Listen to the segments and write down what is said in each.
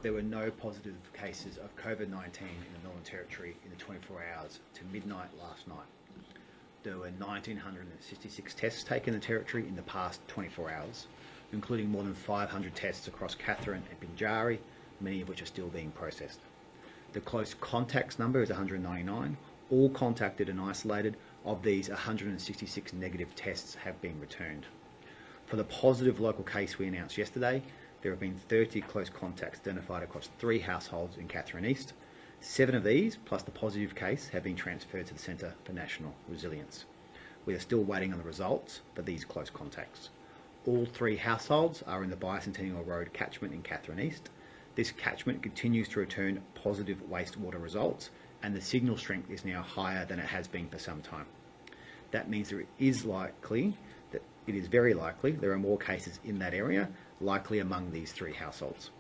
there were no positive cases of COVID-19 in the Northern Territory in the 24 hours to midnight last night. There were 1,966 tests taken in the Territory in the past 24 hours, including more than 500 tests across Katherine and Binjari, many of which are still being processed. The close contacts number is 199, all contacted and isolated. Of these, 166 negative tests have been returned. For the positive local case we announced yesterday, there have been 30 close contacts identified across 3 households in Katherine East. 7 of these, plus the positive case, have been transferred to the Centre for National Resilience. We are still waiting on the results for these close contacts. All 3 households are in the Bicentennial Road catchment in Katherine East. This catchment continues to return positive wastewater results, and the signal strength is now higher than it has been for some time. That means it is very likely there are more cases in that area, likely among these 3 households.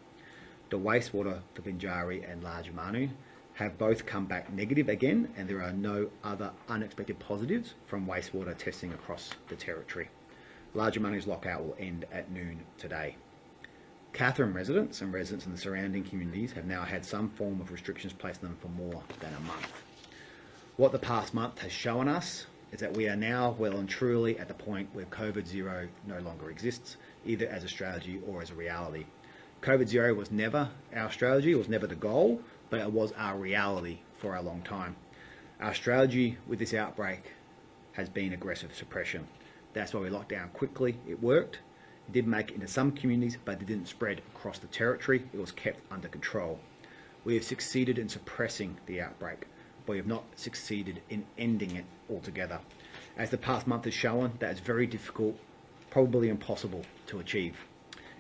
The wastewater for Binjari and Lajamanu have both come back negative again, and there are no other unexpected positives from wastewater testing across the Territory. Lajamanu's lockout will end at noon today. Katherine residents and residents in the surrounding communities have now had some form of restrictions placed on them for more than a month. What the past month has shown us is that we are now well and truly at the point where COVID-0 no longer exists, either as a strategy or as a reality. COVID-0 was never our strategy, it was never the goal, but it was our reality for a long time. Our strategy with this outbreak has been aggressive suppression. That's why we locked down quickly. It worked. It did make it into some communities, but it didn't spread across the Territory. It was kept under control. We have succeeded in suppressing the outbreak, but we have not succeeded in ending it altogether. As the past month has shown, that is very difficult, probably impossible to achieve.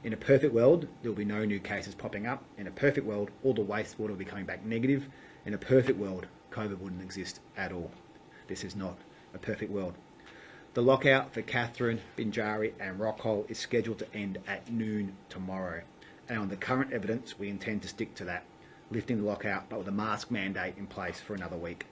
In a perfect world, there will be no new cases popping up. In a perfect world, all the wastewater will be coming back negative. In a perfect world, COVID wouldn't exist at all. This is not a perfect world. The lockout for Katherine, Binjari and Rockhole is scheduled to end at noon tomorrow. And on the current evidence, we intend to stick to that, lifting the lockout but with a mask mandate in place for another week.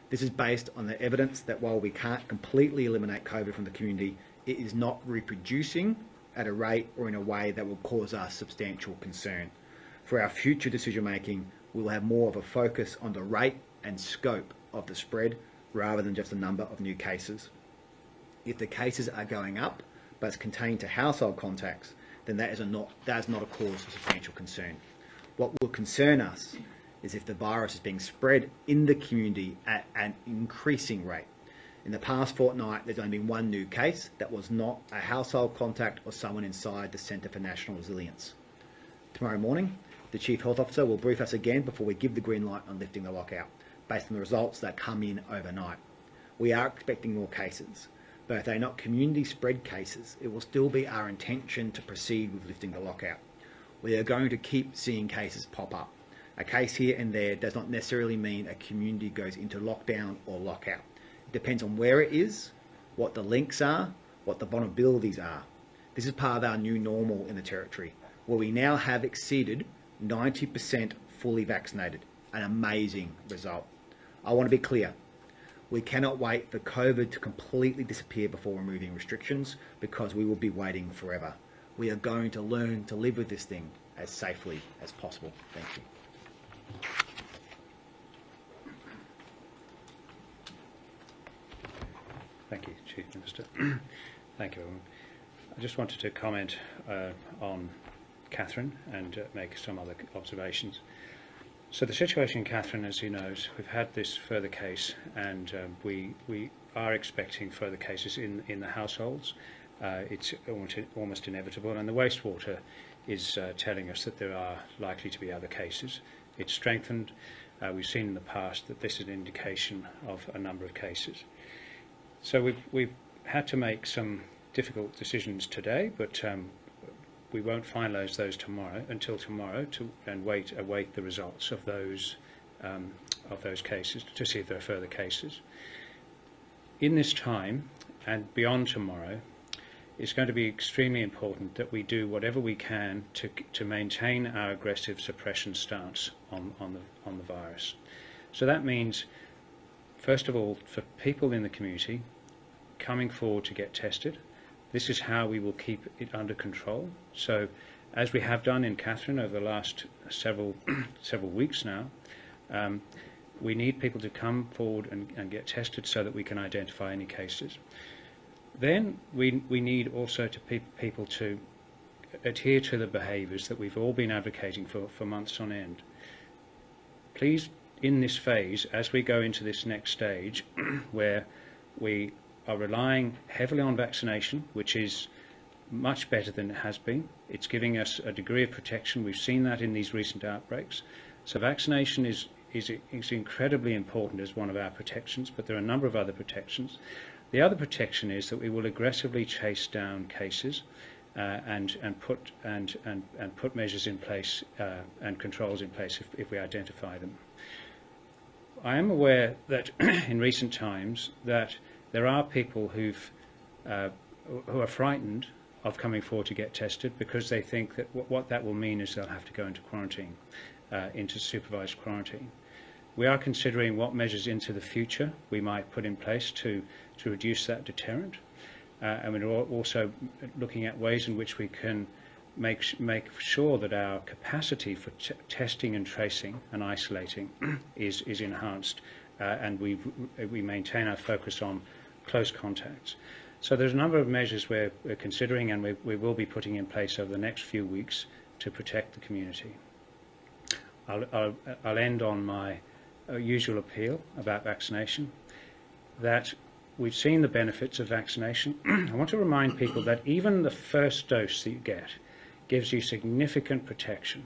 This is based on the evidence that while we can't completely eliminate COVID from the community, it is not reproducing at a rate or in a way that will cause us substantial concern. For our future decision making, we will have more of a focus on the rate and scope of the spread rather than just the number of new cases. If the cases are going up, but it's contained to household contacts, then that is not a cause for substantial concern. What will concern us is if the virus is being spread in the community at an increasing rate. In the past fortnight, there's only been 1 new case that was not a household contact or someone inside the Centre for National Resilience. Tomorrow morning, the Chief Health Officer will brief us again before we give the green light on lifting the lockout, based on the results that come in overnight. We are expecting more cases, but if they're not community spread cases, it will still be our intention to proceed with lifting the lockout. We are going to keep seeing cases pop up. A case here and there does not necessarily mean a community goes into lockdown or lockout. It depends on where it is, what the links are, what the vulnerabilities are. This is part of our new normal in the Territory, where we now have exceeded 90% fully vaccinated, an amazing result. I want to be clear, we cannot wait for COVID to completely disappear before removing restrictions, because we will be waiting forever. We are going to learn to live with this thing as safely as possible. Thank you. Thank you, Chief Minister. Thank you, everyone. I just wanted to comment on Katherine and make some other observations. So the situation in Katherine, as you know, we've had this further case, and we are expecting further cases in the households. It's almost inevitable, and the wastewater is telling us that there are likely to be other cases. It's strengthened. We've seen in the past that this is an indication of a number of cases. So we've had to make some difficult decisions today, but we won't finalise those until tomorrow, and await the results of those cases to see if there are further cases. In this time and beyond tomorrow, it's going to be extremely important that we do whatever we can to maintain our aggressive suppression stance on the virus. So that means, first of all, for people in the community coming forward to get tested, this is how we will keep it under control. So as we have done in Katherine over the last several weeks now, we need people to come forward and get tested so that we can identify any cases. Then we need also to people to adhere to the behaviours that we've all been advocating for months on end. Please, in this phase, as we go into this next stage, where we are relying heavily on vaccination, which is much better than it has been. It's giving us a degree of protection. We've seen that in these recent outbreaks. So vaccination is incredibly important as one of our protections, but there are a number of other protections. The other protection is that we will aggressively chase down cases and put measures in place and controls in place if we identify them. I am aware that in recent times that there are people who are frightened of coming forward to get tested because they think that what that will mean is they'll have to go into quarantine, into supervised quarantine. We are considering what measures into the future we might put in place to reduce that deterrent, and we're also looking at ways in which we can make sure that our capacity for testing and tracing and isolating is enhanced, and we maintain our focus on close contacts. So there's a number of measures we're considering and we will be putting in place over the next few weeks to protect the community. I'll end on my usual appeal about vaccination, that we've seen the benefits of vaccination. I want to remind people that even the first dose that you get gives you significant protection,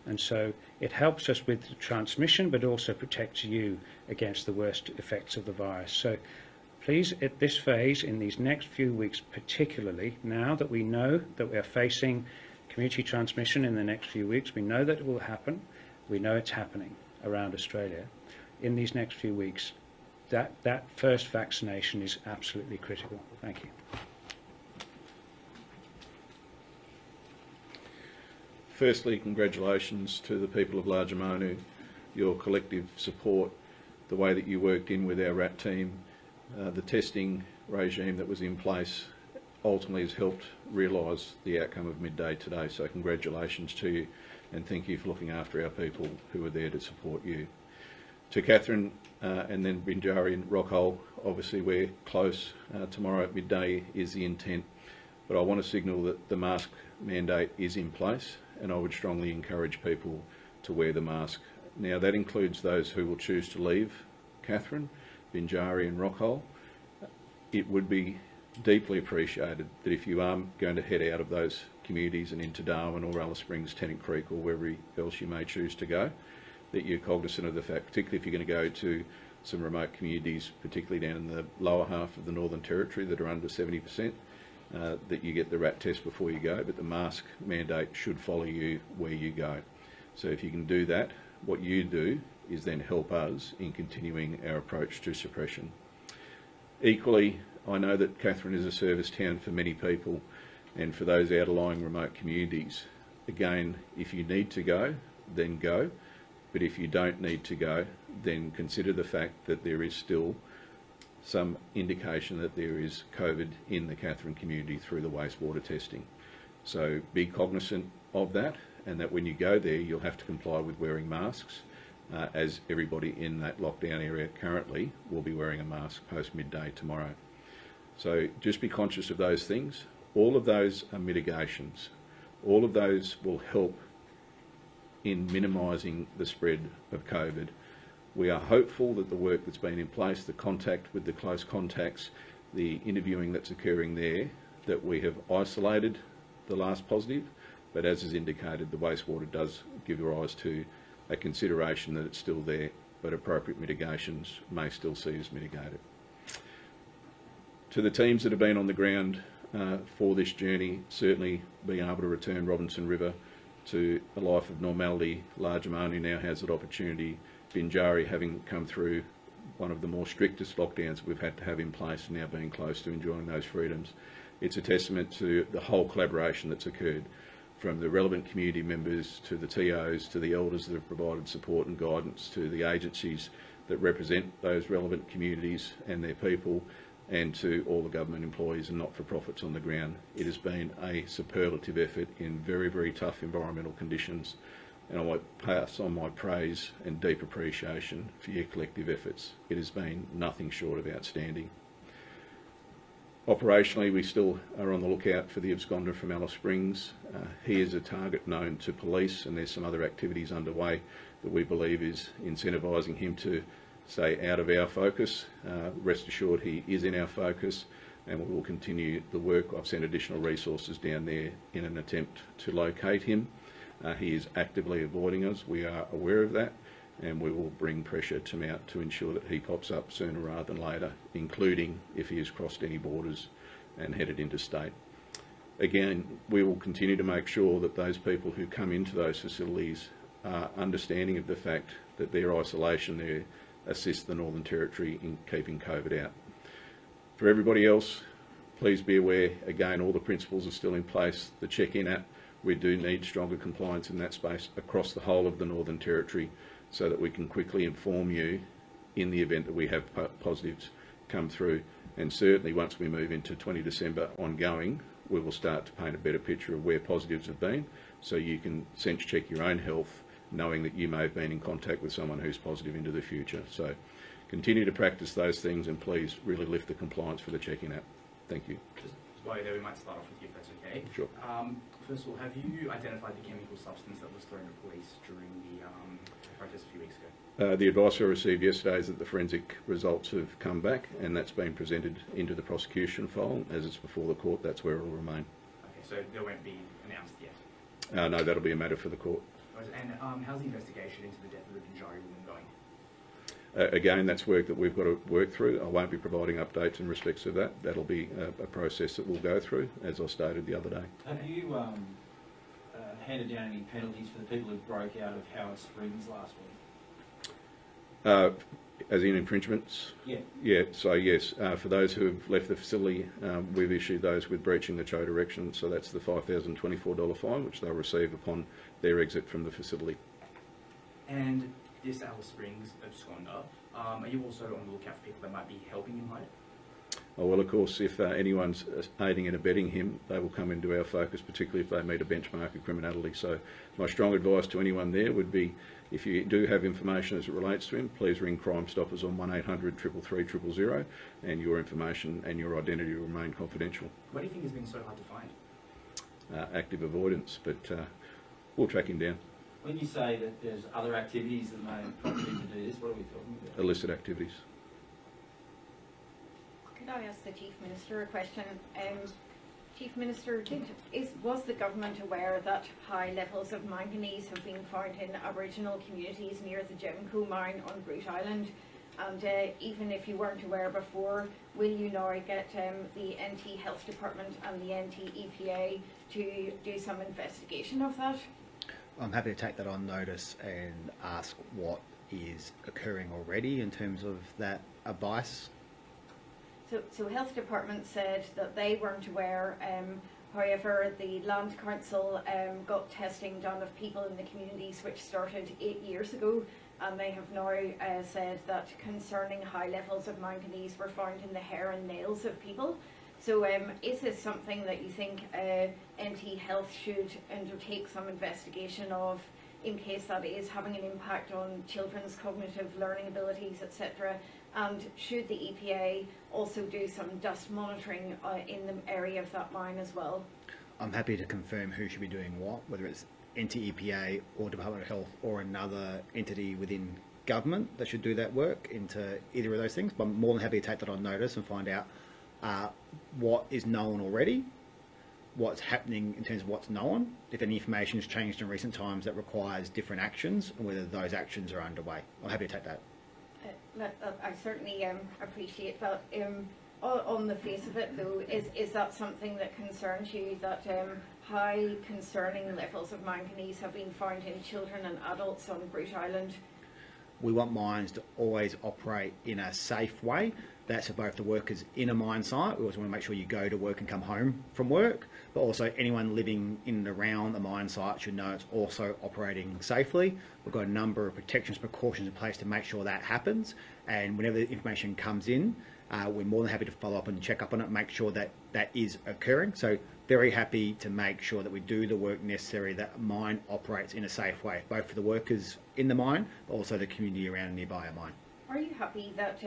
and so it helps us with the transmission but also protects you against the worst effects of the virus. So please, at this phase, in these next few weeks particularly, now that we know that we are facing community transmission in the next few weeks, we know that it will happen, we know it's happening around Australia, in these next few weeks, that first vaccination is absolutely critical. Thank you. Firstly, congratulations to the people of Lajamanu, your collective support, the way that you worked in with our RAT team, the testing regime that was in place ultimately has helped realise the outcome of midday today. So congratulations to you, and thank you for looking after our people who are there to support you. To Katherine and then Binjari and Rockhole, obviously we're close. Tomorrow at midday is the intent, but I want to signal that the mask mandate is in place, and I would strongly encourage people to wear the mask. Now that includes those who will choose to leave Katherine, Binjari and Rockhole. It would be deeply appreciated that if you are going to head out of those communities and into Darwin or Alice Springs, Tennant Creek or wherever else you may choose to go, that you're cognizant of the fact, particularly if you're going to go to some remote communities, particularly down in the lower half of the Northern Territory that are under 70%, that you get the RAT test before you go, but the mask mandate should follow you where you go. So if you can do that, what you do is then help us in continuing our approach to suppression. Equally, I know that Katherine is a service town for many people, and for those outlying remote communities, again, if you need to go, then go. But if you don't need to go, then consider the fact that there is still some indication that there is COVID in the Katherine community through the wastewater testing. So be cognizant of that, and that when you go there, you'll have to comply with wearing masks, as everybody in that lockdown area currently will be wearing a mask post midday tomorrow. So just be conscious of those things. All of those are mitigations. All of those will help in minimising the spread of COVID. We are hopeful that the work that's been in place, the contact with the close contacts, the interviewing that's occurring there, that we have isolated the last positive, but as is indicated, the wastewater does give rise to a consideration that it's still there, but appropriate mitigations may still see us mitigated. To the teams that have been on the ground for this journey, certainly being able to return Robinson River to a life of normality, Lajamanu now has that opportunity. Binjari, having come through one of the more strictest lockdowns we've had to have in place, and now being close to enjoying those freedoms. It's a testament to the whole collaboration that's occurred, from the relevant community members to the TOs, to the elders that have provided support and guidance, to the agencies that represent those relevant communities and their people, and to all the government employees and not-for-profits on the ground. It has been a superlative effort in very, very tough environmental conditions, and I want to pass on my praise and deep appreciation for your collective efforts. It has been nothing short of outstanding. Operationally, we still are on the lookout for the absconder from Alice Springs. He is a target known to police, and there's some other activities underway that we believe is incentivising him to stay out of our focus. Rest assured he is in our focus, and we will continue the work. I've sent additional resources down there in an attempt to locate him. He is actively avoiding us. We are aware of that, and we will bring pressure to mount to ensure that he pops up sooner rather than later, including if he has crossed any borders and headed interstate. Again, we will continue to make sure that those people who come into those facilities are understanding of the fact that their isolation there assists the Northern Territory in keeping COVID out. For everybody else, please be aware, again, all the principles are still in place. The check-in app, we do need stronger compliance in that space across the whole of the Northern Territory, so that we can quickly inform you in the event that we have positives come through. And certainly once we move into 20 December ongoing, we will start to paint a better picture of where positives have been, so you can sense check your own health, knowing that you may have been in contact with someone who's positive into the future. So continue to practice those things, and please really lift the compliance for the check-in app. Thank you. Just while you're there, we might start off with you if that's okay. Sure. First of all, have you identified the chemical substance that was thrown at police during the protest a few weeks ago? The advice I received yesterday is that the forensic results have come back, and that's been presented into the prosecution file. As it's before the court, that's where it will remain. Okay, so there won't be announced yet? No, that'll be a matter for the court. And how's the investigation into the death of the Binjari woman going? Again, that's work that we've got to work through. I won't be providing updates in respects of that. That'll be a process that we'll go through, as I stated the other day. Have you handed down any penalties for the people who broke out of Howard Springs last week? As in infringements? Yeah. Yeah, so yes, for those who have left the facility, we've issued those with breaching the CHO direction, so that's the $5,024 fine, which they'll receive upon their exit from the facility. And this Alice Springs absconder, are you also on the lookout for people that might be helping him hide? Oh, well, of course, if anyone's aiding and abetting him, they will come into our focus, particularly if they meet a benchmark of criminality. So my strong advice to anyone there would be, if you do have information as it relates to him, please ring Crime Stoppers on 1800 333 000, and your information and your identity will remain confidential. What do you think has been so hard to find? Active avoidance, but we'll track him down. When you say that there's other activities that may prompt you to do this, what are we talking about? Illicit activities. Could I ask the Chief Minister a question? Chief Minister, was the government aware that high levels of manganese have been found in Aboriginal communities near the Gemco mine on Groote Island? And even if you weren't aware before, will you now get the NT Health Department and the NT EPA to do some investigation of that? I'm happy to take that on notice and ask what is occurring already in terms of that advice. So Health Department said that they weren't aware. However, the Land Council got testing done of people in the communities, which started 8 years ago, and they have now said that concerning high levels of manganese were found in the hair and nails of people. So is this something that you think NT Health should undertake some investigation of, in case that is having an impact on children's cognitive learning abilities, etc.? And should the EPA also do some dust monitoring in the area of that mine as well? I'm happy to confirm who should be doing what, whether it's NT EPA or Department of Health or another entity within government that should do that work into either of those things. But I'm more than happy to take that on notice and find out what is known already, what's happening in terms of what's known, if any information has changed in recent times that requires different actions, and whether those actions are underway. I'm happy to take that. I certainly appreciate that. On the face of it, though, is that something that concerns you, that high concerning levels of manganese have been found in children and adults on Groote Island? We want mines to always operate in a safe way. That's for both the workers in a mine site. We also want to make sure you go to work and come home from work, but also anyone living in and around a mine site should know it's also operating safely. We've got a number of protections, precautions in place to make sure that happens, and whenever the information comes in, we're more than happy to follow up and check up on it, make sure that that is occurring. So very happy to make sure that we do the work necessary, that mine operates in a safe way, both for the workers in the mine, but also the community around nearby a mine. Are you happy that,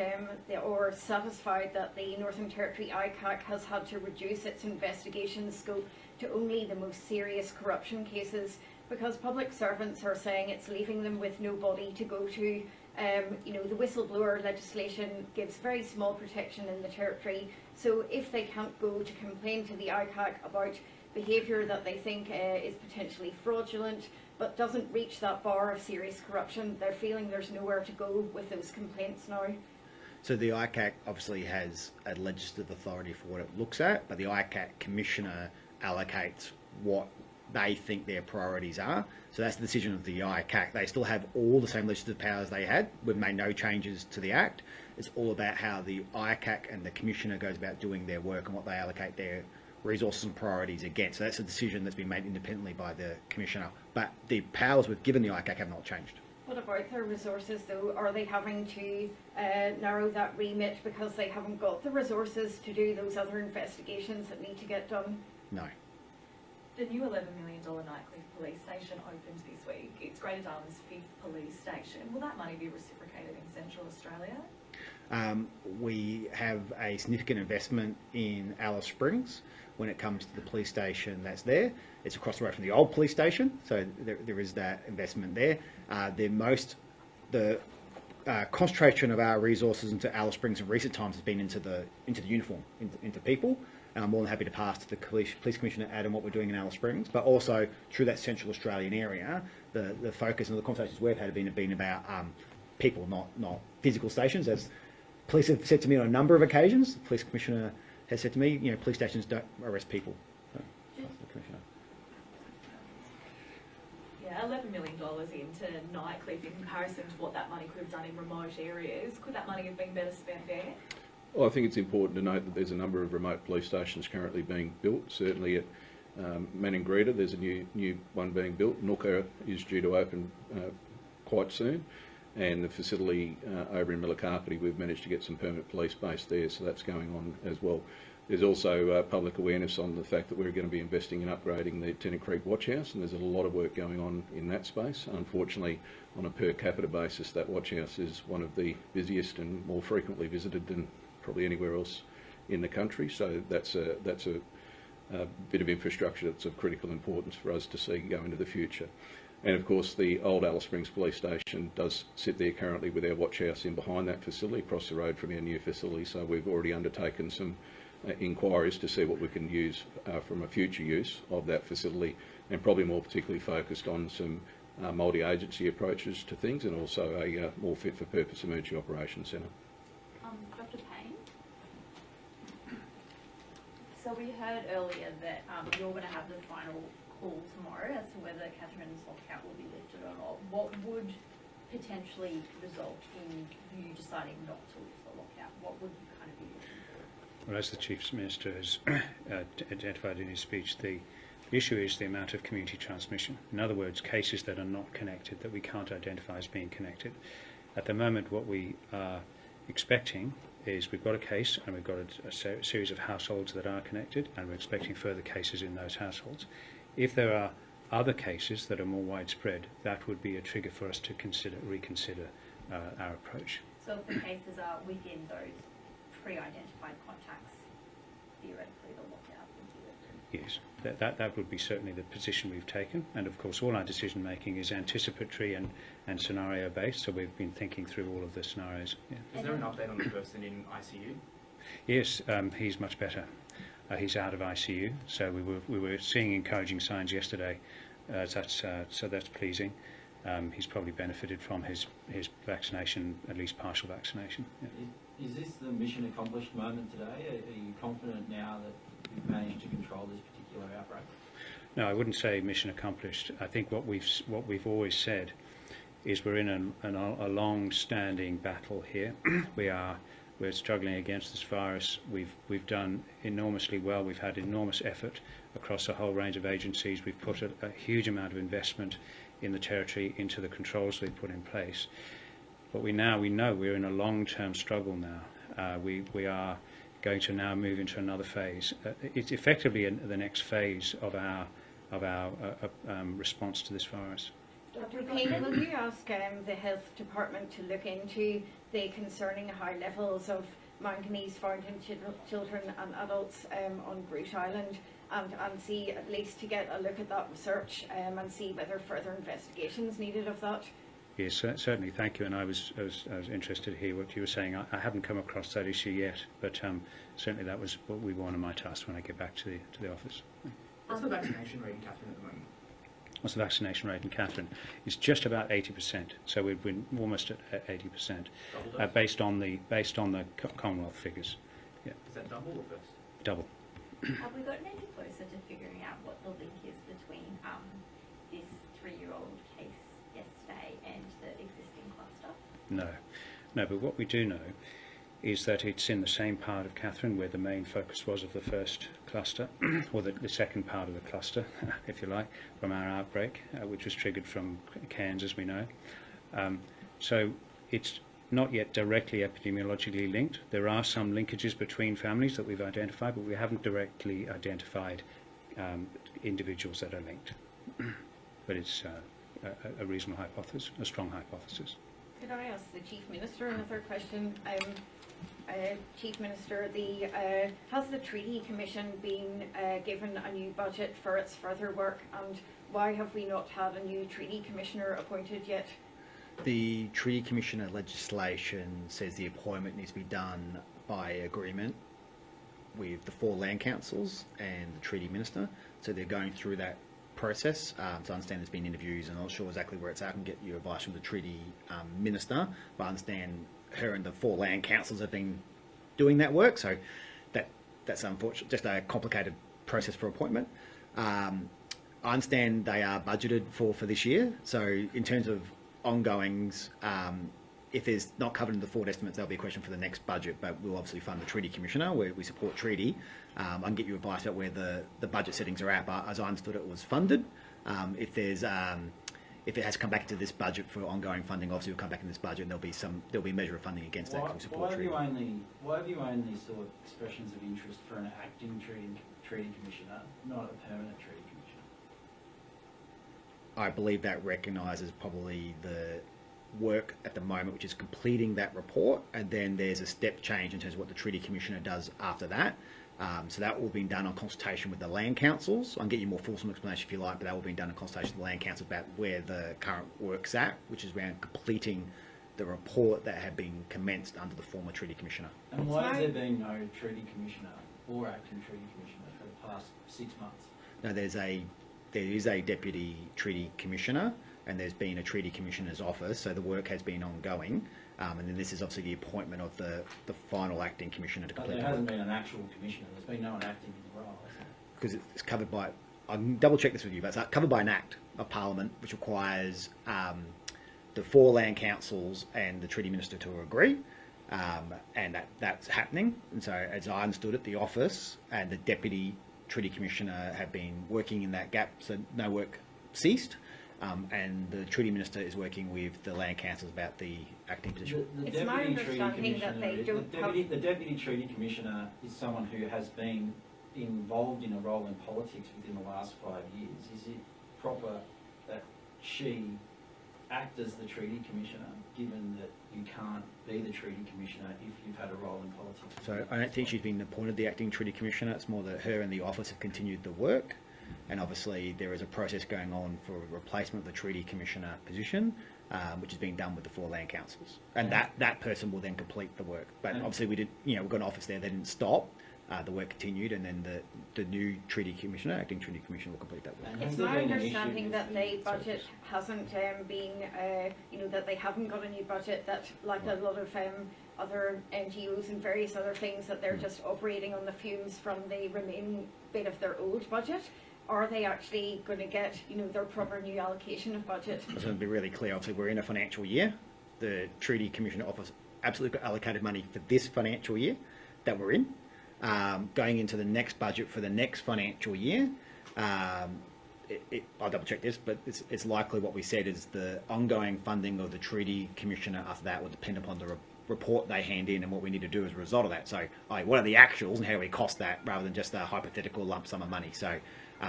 or satisfied that the Northern Territory ICAC has had to reduce its investigation scope to only the most serious corruption cases? Because public servants are saying it's leaving them with no body to go to. You know, the whistleblower legislation gives very small protection in the Territory. So if they can't go to complain to the ICAC about behaviour that they think is potentially fraudulent, but doesn't reach that bar of serious corruption, they're feeling there's nowhere to go with those complaints now. So the ICAC obviously has a legislative authority for what it looks at, but the ICAC commissioner allocates what they think their priorities are. So that's the decision of the ICAC. They still have all the same legislative powers they had. We've made no changes to the Act. It's all about how the ICAC and the commissioner goes about doing their work and what they allocate their resources and priorities against. So that's a decision that's been made independently by the commissioner. But the powers we've given the ICAC have not changed. What about their resources though? Are they having to narrow that remit because they haven't got the resources to do those other investigations that need to get done? No. The new $11 million Nightcliff police station opens this week. It's Greater Darwin's 5th police station. Will that money be reciprocated in Central Australia? We have a significant investment in Alice Springs when it comes to the police station that's there. It's across the road from the old police station, so there is that investment there. The concentration of our resources into Alice Springs in recent times has been into the uniform, into people. And I'm more than happy to pass to the Police Commissioner Adam what we're doing in Alice Springs, but also through that Central Australian area, the focus and the conversations we've had have been about people, not physical stations. As police have said to me on a number of occasions, the Police Commissioner has said to me, you know, police stations don't arrest people. So, the Commissioner. Yeah, $11 million into Nightcliff in comparison to what that money could have done in remote areas. Could that money have been better spent there? Well, I think it's important to note that there's a number of remote police stations currently being built. Certainly at Maningrida, there's a new one being built. Nooka is due to open quite soon. And the facility over in Milakarpiti, we've managed to get some permanent police base there, so that's going on as well. There's also public awareness on the fact that we're going to be investing in upgrading the Tennant Creek Watch House, and there's a lot of work going on in that space. Unfortunately, on a per capita basis, that watch house is one of the busiest and more frequently visited than probably anywhere else in the country. So that's a bit of infrastructure that's of critical importance for us to see go into the future. And of course, the old Alice Springs Police Station does sit there currently with our watch house in behind that facility, across the road from our new facility. So we've already undertaken some inquiries to see what we can use from a future use of that facility, and probably more particularly focused on some multi-agency approaches to things, and also a more fit-for-purpose emergency operations centre. Dr. Payne? So we heard earlier that you're going to have the final call tomorrow as to whether Katherine's lockout will be lifted or not. What would potentially result in you deciding not to lift the lockout? What would you kind of be looking for? Well, as the Chief Minister has identified in his speech, the issue is the amount of community transmission. In other words, cases that are not connected, that we can't identify as being connected. At the moment, what we are expecting is we've got a case and we've got a series of households that are connected, and we're expecting further cases in those households. If there are other cases that are more widespread, that would be a trigger for us to reconsider our approach. So if the cases are within those pre-identified contacts, theoretically the lockout would be lifted? Yes, that would be certainly the position we've taken, and of course all our decision making is anticipatory and scenario based, so we've been thinking through all of the scenarios. Yeah. Is there an update on the person in ICU? Yes, he's much better. He's out of ICU, so we were seeing encouraging signs yesterday. So that's pleasing. He's probably benefited from his vaccination, at least partial vaccination. Yeah. Is this the mission accomplished moment today? Are you confident now that you've managed to control this particular outbreak? No, I wouldn't say mission accomplished. I think what we've always said is we're in a long-standing battle here. We're struggling against this virus. We've done enormously well. We've had enormous effort across a whole range of agencies. We've put a huge amount of investment in the Territory into the controls we've put in place. But we know we're in a long-term struggle now. we are going to now move into another phase. It's effectively the next phase of our response to this virus. Dr. Payne, will you ask the Health Department to look into the concerning high levels of manganese found in children and adults on Groot Island, and see, at least to get a look at that research and see whether further investigations needed of that? Yes, certainly, thank you. And I was interested to hear what you were saying. I haven't come across that issue yet, but certainly that was what we one of my tasks when I get back to the office. What's the vaccination rate in Katherine at the moment? What's the vaccination rate in Katherine? It's just about 80%, so we've been almost at 80%, based on the Commonwealth figures. Yeah. Is that double or first? Double. Have we gotten any closer to figuring out what the link is between this 3-year-old case yesterday and the existing cluster? No, but what we do know is that it's in the same part of Katherine where the main focus was of the first cluster, or the second part of the cluster, if you like, from our outbreak, which was triggered from Cairns, as we know. So it's not yet directly epidemiologically linked. There are some linkages between families that we've identified, but we haven't directly identified individuals that are linked. But it's a reasonable hypothesis, a strong hypothesis. Could I ask the Chief Minister another question? Chief Minister, has the Treaty Commission been given a new budget for its further work, and why have we not had a new Treaty Commissioner appointed yet? The Treaty Commissioner legislation says the appointment needs to be done by agreement with the 4 land councils and the Treaty Minister. So they're going through that process. So I understand there's been interviews, and I'm not sure exactly where it's at. I can get you advice from the Treaty Minister, but I understand her and the 4 land councils have been doing that work. So that's unfortunate, just a complicated process for appointment. I understand they are budgeted for this year. So in terms of ongoings, if there's not covered in the forward estimates, there'll be a question for the next budget, but we'll obviously fund the Treaty Commissioner where we support treaty. I can get you advice about where the budget settings are at, but as I understood it was funded. If it has come back to this budget for ongoing funding, obviously we'll come back in this budget and there'll be a measure of funding against that to support treaty. Why have you only sort of expressions of interest for an acting treaty commissioner, not a permanent treaty commissioner? I believe that recognises probably the work at the moment, which is completing that report, and then there's a step change in terms of what the Treaty Commissioner does after that. So that will be done on consultation with the land councils. I can get you more fulsome explanation if you like, but that will be done in consultation with the land council about where the current work's at, which is around completing the report that had been commenced under the former Treaty Commissioner. And why has there been no Treaty Commissioner or acting Treaty Commissioner for the past 6 months? No, there is a Deputy Treaty Commissioner, and there's been a Treaty Commissioner's office, so the work has been ongoing. And then this is obviously the appointment of the final acting commissioner to complete. But there hasn't been an actual commissioner. There's been no one acting in the role, hasn't there? Because it's covered by, I can double check this with you, but it's covered by an act of Parliament which requires the 4 land councils and the Treaty Minister to agree, and that's happening. And so, as I understood it, the office and the Deputy Treaty Commissioner have been working in that gap, so no work ceased. And the Treaty Minister is working with the land councils about the acting position. It's my understanding that they don't have... The Deputy Treaty Commissioner is someone who has been involved in a role in politics within the last 5 years. Is it proper that she act as the Treaty Commissioner, given that you can't be the Treaty Commissioner if you've had a role in politics? So I don't think she's been appointed the acting Treaty Commissioner. It's more that her and the office have continued the work. And obviously there is a process going on for a replacement of the Treaty Commissioner position, which is being done with the 4 land councils. And that person will then complete the work. But obviously we've got an office there, they didn't stop. The work continued, and then the new Treaty Commissioner, acting Treaty Commissioner, will complete that work. It's my understanding that the budget hasn't been, that they haven't got a new budget, that like a lot of other NGOs and various other things, that they're just operating on the fumes from the remaining bit of their old budget. Are they actually going to get, their proper new allocation of budget? I just want to be really clear. Obviously, we're in a financial year. The Treaty Commissioner Office absolutely got allocated money for this financial year that we're in. Going into the next budget for the next financial year, I'll double check this, but it's likely what we said is the ongoing funding of the Treaty Commissioner after that will depend upon report they hand in and what we need to do as a result of that. So what are the actuals and how do we cost that rather than just a hypothetical lump sum of money. So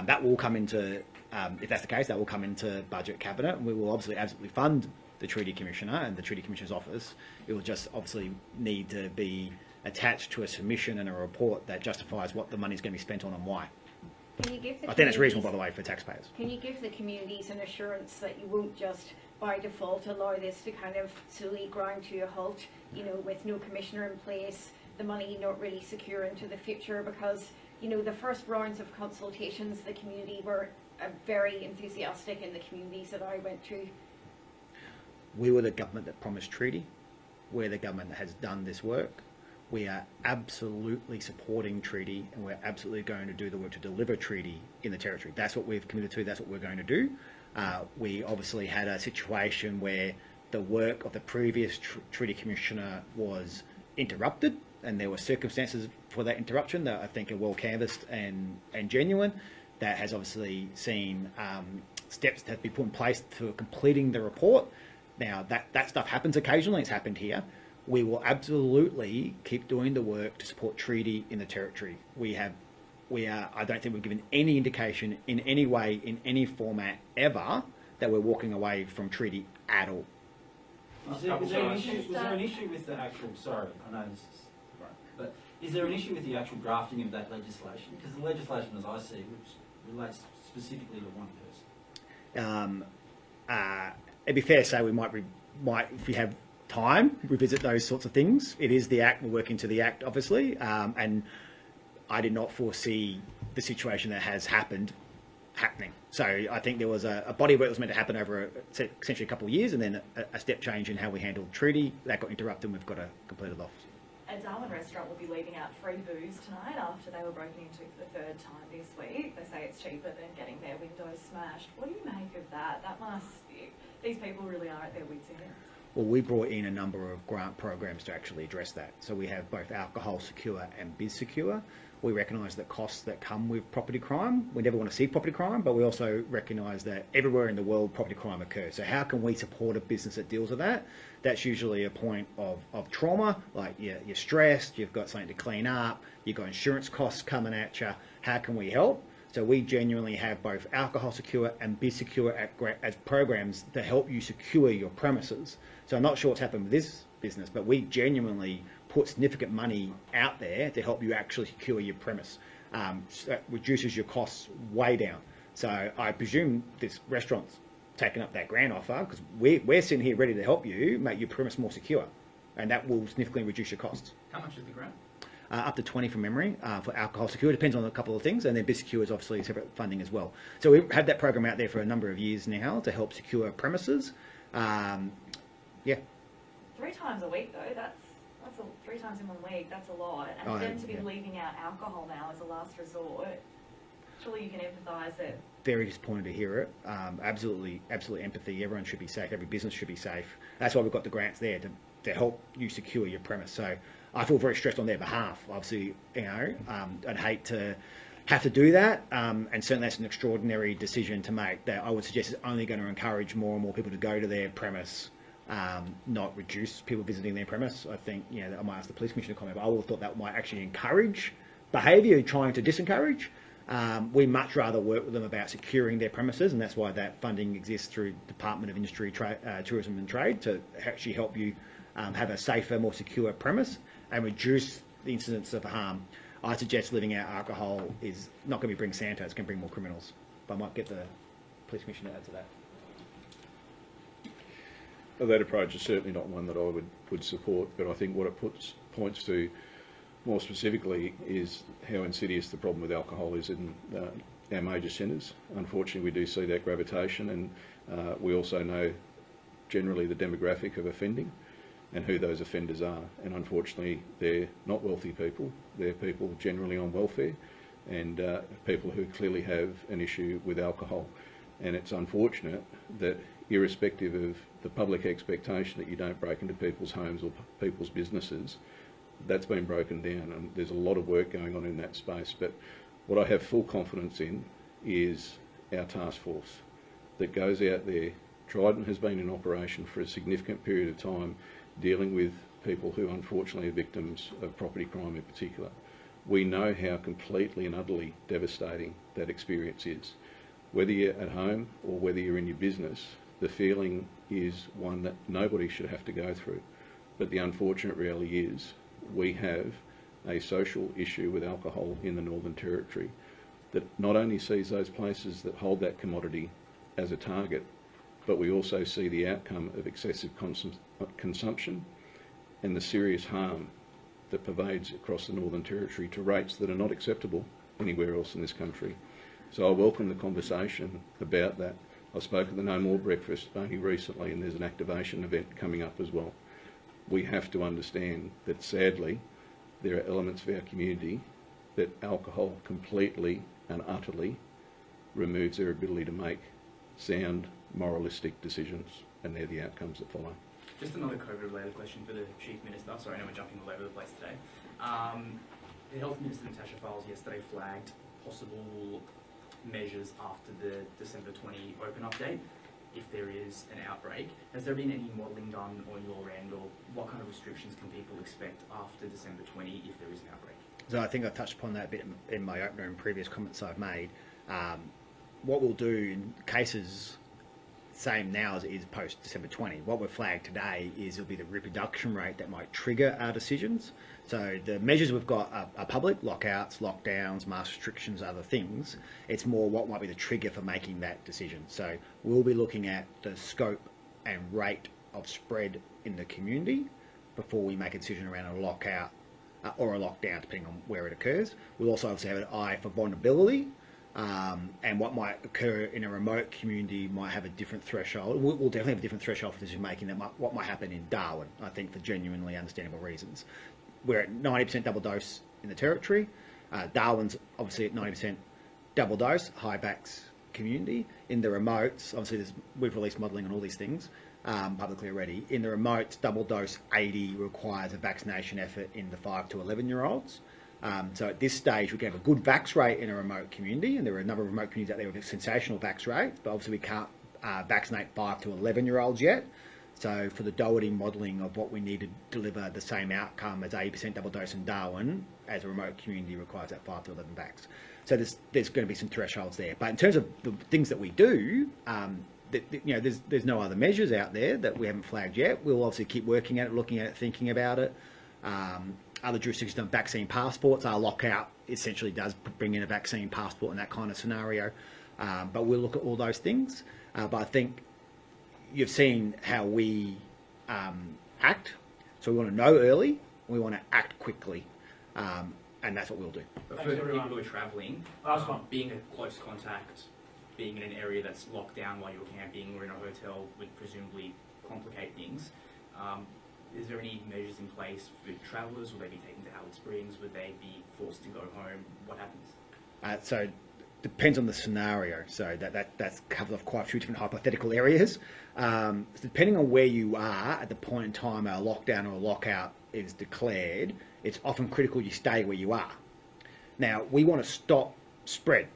that will come into, if that's the case, that will come into budget cabinet, and we will obviously absolutely fund the Treaty Commissioner and the Treaty Commissioner's office. It will just obviously need to be attached to a submission and a report that justifies what the money is going to be spent on and why. Can you give the I think that's reasonable, by the way, for taxpayers. Can you give the communities an assurance that you won't just by default allow this to kind of slowly grind to a halt, you know, with no commissioner in place, the money not really secure into the future? Because, you know, the first rounds of consultations, the community were very enthusiastic in the communities that I went to. We were the government that promised treaty. We're the government that has done this work. We are absolutely supporting treaty, and we're absolutely going to do the work to deliver treaty in the territory. That's what we've committed to. That's what we're going to do. We obviously had a situation where the work of the previous Treaty Commissioner was interrupted, and there were circumstances for that interruption that I think are well canvassed and genuine. That has obviously seen steps that have been put in place for completing the report. Now, that stuff happens occasionally. It's happened here. We will absolutely keep doing the work to support treaty in the territory. I don't think we've given any indication in any way, in any format ever, that we're walking away from treaty at all. Was there an issue with the actual, sorry, I know this is, but is there an issue with the actual drafting of that legislation? Because the legislation, as I see, relates specifically to one person. It'd be fair to say we might, if we have time, revisit those sorts of things. It is the Act, we're working to the Act, obviously, and I did not foresee the situation that has happening. So I think there was a body of work that was meant to happen over essentially a couple of years, and then a step change in how we handled treaty. That got interrupted, and we've got to complete it off. A Darwin restaurant will be leaving out free booze tonight after they were broken into for the third time this week. They say it's cheaper than getting their windows smashed. What do you make of that? That must, these people really are at their wits' end. Well, we brought in a number of grant programs to actually address that. So we have both alcohol secure and biz secure. We recognise the costs that come with property crime. We never want to see property crime, but we also recognise that everywhere in the world property crime occurs. So how can we support a business that deals with that? That's usually a point of trauma, like you're stressed, you've got something to clean up, you've got insurance costs coming at you. How can we help? So we genuinely have both alcohol secure and biz secure as programs to help you secure your premises. So I'm not sure what's happened with this business, but we genuinely put significant money out there to help you actually secure your premise. So that reduces your costs way down. So I presume this restaurant's taken up that grant offer because we're sitting here ready to help you make your premise more secure, and that will significantly reduce your costs. How much is the grant? Up to 20 from memory for alcohol secure. It depends on a couple of things, and then biz secure is obviously separate funding as well. So we've had that program out there for a number of years now to help secure premises. Yeah. 3 times a week though, that's 3 times in 1 week, that's a lot. And then to be leaving out alcohol now as a last resort, surely you can empathise that. Very disappointed to hear it. Absolutely empathy. Everyone should be safe. Every business should be safe. That's why we've got the grants there to help you secure your premise. So I feel very stressed on their behalf. Obviously, you know, I'd hate to have to do that, and certainly that's an extraordinary decision to make. That I would suggest is only going to encourage more and more people to go to their premise, not reduce people visiting their premise. I think, you know, I might ask the police commissioner to comment, but I would have thought that might actually encourage behaviour, trying to disencourage. We much rather work with them about securing their premises, and that's why that funding exists through Department of Industry, Tourism and Trade to actually help you have a safer, more secure premise and reduce the incidence of harm. I suggest living out alcohol is not going to bring Santa, it's going to bring more criminals. But I might get the police commissioner to add to that. Well, that approach is certainly not one that I would support, but I think what it points to more specifically is how insidious the problem with alcohol is in our major centres. Unfortunately, we do see that gravitation, and we also know generally the demographic of offending and who those offenders are. And unfortunately, they're not wealthy people. They're people generally on welfare and people who clearly have an issue with alcohol. And it's unfortunate that irrespective of the public expectation that you don't break into people's homes or people's businesses, that's been broken down, and there's a lot of work going on in that space. But what I have full confidence in is our task force that goes out there. Trident has been in operation for a significant period of time, dealing with people who unfortunately are victims of property crime in particular. We know how completely and utterly devastating that experience is. Whether you're at home or whether you're in your business, the feeling is one that nobody should have to go through. But the unfortunate reality is we have a social issue with alcohol in the Northern Territory that not only sees those places that hold that commodity as a target, but we also see the outcome of excessive consumption and the serious harm that pervades across the Northern Territory to rates that are not acceptable anywhere else in this country. So I welcome the conversation about that. I spoke at the No More breakfast only recently, and there's an activation event coming up as well. We have to understand that sadly there are elements of our community that alcohol completely and utterly removes their ability to make sound, moralistic decisions, and they're the outcomes that follow. Just another COVID-related question for the Chief Minister. Sorry, I know we're jumping all over the place today. The Health Minister, Natasha Files, yesterday flagged possible measures after the December 20 open update if there is an outbreak. Has there been any modelling done on your end, or what kind of restrictions can people expect after December 20 if there is an outbreak? So I think I touched upon that a bit in my opener and previous comments I've made. What we'll do in cases same now as it is post December 20. What we've flagged today is it'll be the reproduction rate that might trigger our decisions. So the measures we've got are public, lockouts, lockdowns, mask restrictions, other things. It's more what might be the trigger for making that decision. So we'll be looking at the scope and rate of spread in the community before we make a decision around a lockout or a lockdown, depending on where it occurs. We'll also obviously have an eye for vulnerability. And what might occur in a remote community might have a different threshold. We'll definitely have a different threshold for decision making than what might happen in Darwin, I think, for genuinely understandable reasons. We're at 90% double dose in the Territory. Darwin's obviously at 90% double dose, high backs community. In the remotes, obviously we've released modelling on all these things publicly already. In the remotes, double dose 80 requires a vaccination effort in the 5 to 11-year-olds. So at this stage, we can have a good vax rate in a remote community, and there are a number of remote communities out there with sensational vax rates, but obviously we can't vaccinate 5 to 11-year-olds yet. So for the Doherty modelling of what we need to deliver the same outcome as 80% double dose in Darwin, as a remote community requires that 5 to 11 vax. So there's going to be some thresholds there. But in terms of the things that we do, there's no other measures out there that we haven't flagged yet. We'll obviously keep working at it, looking at it, thinking about it. Other jurisdictions have done vaccine passports. Our lockout essentially does bring in a vaccine passport in that kind of scenario. But we'll look at all those things. But I think you've seen how we act. So we want to know early. We want to act quickly. And that's what we'll do. But for people who are travelling, being a close contact, being in an area that's locked down while you're camping or in a hotel would presumably complicate things. Is there any measures in place for travellers? Will they be taken to Alice Springs? Would they be forced to go home? What happens? So depends on the scenario. So that's covered off quite a few different hypothetical areas. Depending on where you are at the point in time a lockdown or a lockout is declared, it's often critical you stay where you are. Now, we want to stop spread.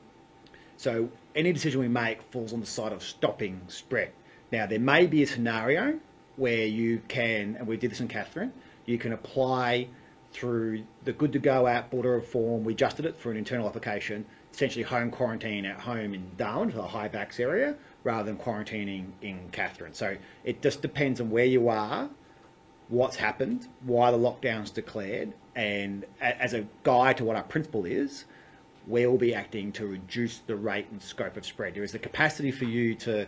So any decision we make falls on the side of stopping spread. Now, there may be a scenario where you can, and we did this in Katherine, you can apply through the Good to Go app, border reform. We adjusted it for an internal application, essentially home quarantine at home in Darwin, for the high backs area, rather than quarantining in Katherine. So it just depends on where you are, what's happened, why the lockdown's declared, and as a guide to what our principle is, we'll be acting to reduce the rate and scope of spread. There is the capacity for you to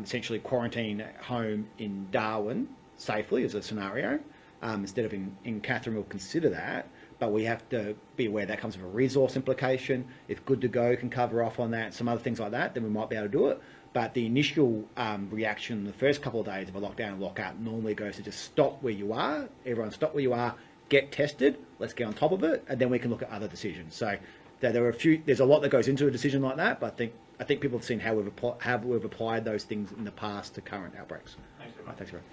essentially quarantine at home in Darwin safely as a scenario. Instead of in Katherine, we'll consider that, but we have to be aware that comes with a resource implication. If Good to Go can cover off on that, some other things like that, then we might be able to do it. But the initial reaction, the first couple of days of a lockdown and lockout, normally goes to just stop where you are. Everyone stop where you are, get tested, let's get on top of it, and then we can look at other decisions. So there's a lot that goes into a decision like that, but I think people have seen how we've applied those things in the past to current outbreaks. Thanks very much. Thanks very much.